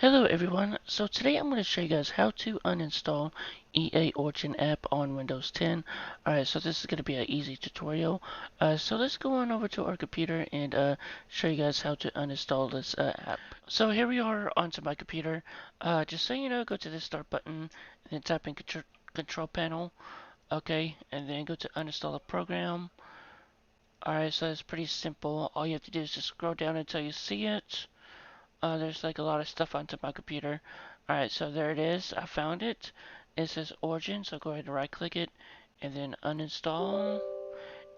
Hello everyone, so today I'm going to show you guys how to uninstall EA Origin app on Windows 10. Alright, so this is going to be an easy tutorial. So let's go on over to our computer and show you guys how to uninstall this app. So here we are onto my computer. Just so you know, go to the start button and then type in control panel. Okay, and then go to uninstall a program. Alright, so it's pretty simple. All you have to do is just scroll down until you see it. There's like a lot of stuff onto my computer. Alright, so there it is. I found it. It says Origin, so go ahead and right click it and then uninstall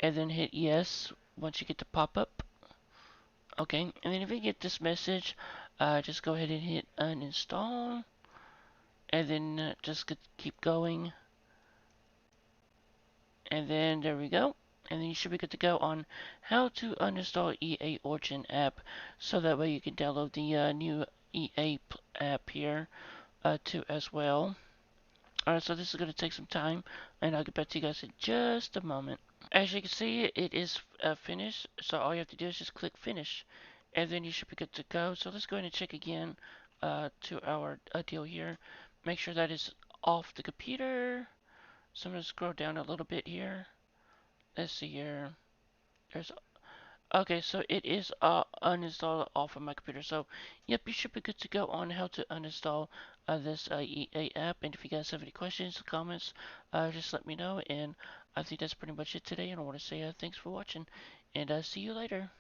and then hit yes once you get the pop up. Okay, and then if you get this message, just go ahead and hit uninstall and then just keep going. And then there we go. And then you should be good to go on how to uninstall EA Origin app, so that way you can download the new EA app here too as well. Alright, so this is going to take some time, and I'll get back to you guys in just a moment. As you can see, it is finished, so all you have to do is just click finish, and then you should be good to go. So let's go ahead and check again to our deal here. Make sure that is off the computer. So I'm going to scroll down a little bit here. Let's see here. There's Okay, so it is uninstalled off of my computer. So, yep, you should be good to go on how to uninstall this EA app. And if you guys have any questions or comments, just let me know. And I think that's pretty much it today. And I want to say thanks for watching, and see you later.